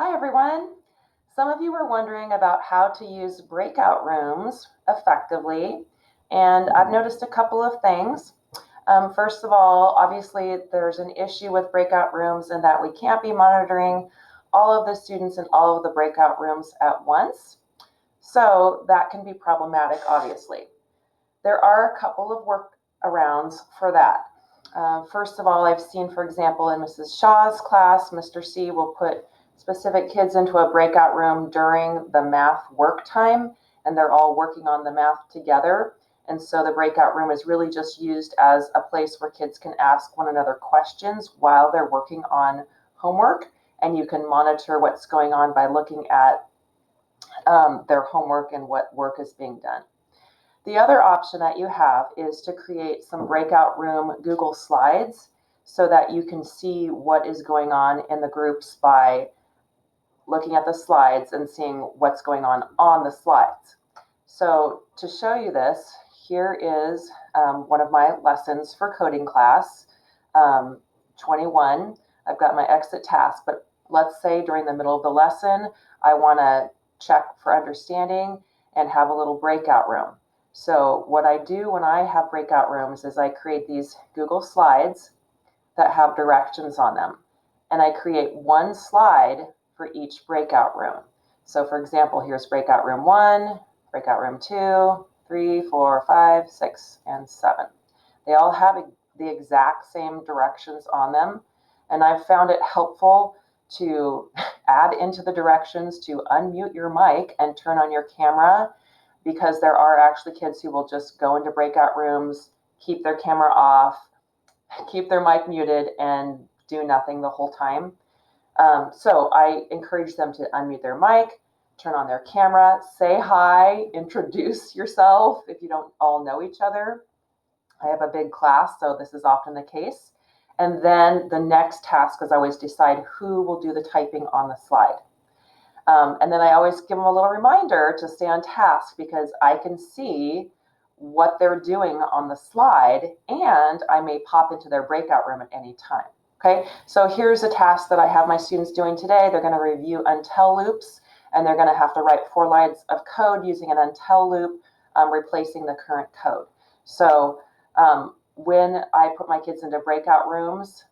Hi everyone. Some of you were wondering about how to use breakout rooms effectively, and I've noticed a couple of things. First of all, obviously there's an issue with breakout rooms in that we can't be monitoring all of the students in all of the breakout rooms at once. So that can be problematic, obviously. There are a couple of workarounds for that. First of all, I've seen, for example, in Mrs. Shaw's class, Mr. C will put specific kids into a breakout room during the math work time, and they're all working on the math together. And so the breakout room is really just used as a place where kids can ask one another questions while they're working on homework, and you can monitor what's going on by looking at their homework and what work is being done. The other option that you have is to create some breakout room Google Slides so that you can see what is going on in the groups by looking at the slides and seeing what's going on the slides. So to show you this, here is one of my lessons for coding class, 21. I've got my exit task, but let's say during the middle of the lesson, I want to check for understanding and have a little breakout room. So what I do when I have breakout rooms is I create these Google Slides that have directions on them. And I create one slide for each breakout room. So for example, here's breakout room 1, breakout room 2, 3, 4, 5, 6, and 7. They all have the exact same directions on them. And I've found it helpful to add into the directions to unmute your mic and turn on your camera, because there are actually kids who will just go into breakout rooms, keep their camera off, keep their mic muted, and do nothing the whole time. So I encourage them to unmute their mic, turn on their camera, say hi, introduce yourself if you don't all know each other. I have a big class, so this is often the case. And then the next task is always decide who will do the typing on the slide. And then I always give them a little reminder to stay on task, because I can see what they're doing on the slide, and I may pop into their breakout room at any time. Okay, so here's a task that I have my students doing today. They're going to review until loops, and they're going to have to write 4 lines of code using an until loop, replacing the current code. So when I put my kids into breakout rooms,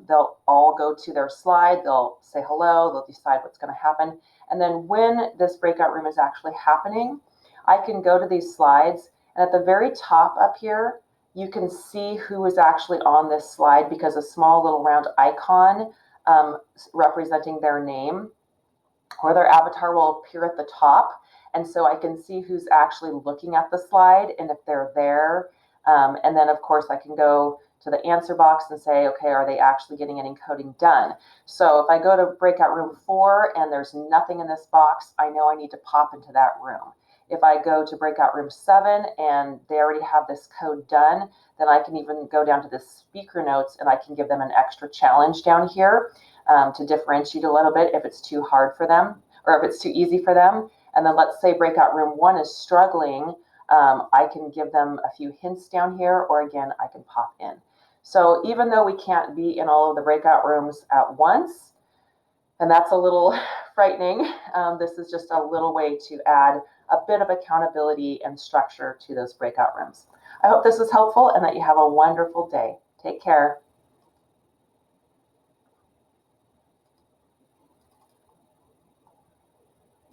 they'll all go to their slide, they'll say hello, they'll decide what's going to happen. And then when this breakout room is actually happening, I can go to these slides, and at the very top up here, you can see who is actually on this slide, because a small little round icon representing their name or their avatar will appear at the top. And so I can see who's actually looking at the slide and if they're there. And then of course I can go to the answer box and say, okay, are they actually getting any coding done? So if I go to breakout room 4 and there's nothing in this box, I know I need to pop into that room. If I go to breakout room 7 and they already have this code done, then I can even go down to the speaker notes and I can give them an extra challenge down here to differentiate a little bit if it's too hard for them or if it's too easy for them. And then let's say breakout room 1 is struggling. I can give them a few hints down here, or again, I can pop in. So even though we can't be in all of the breakout rooms at once, and that's a little frightening, this is just a little way to add a bit of accountability and structure to those breakout rooms. I hope this was helpful and that you have a wonderful day. Take care.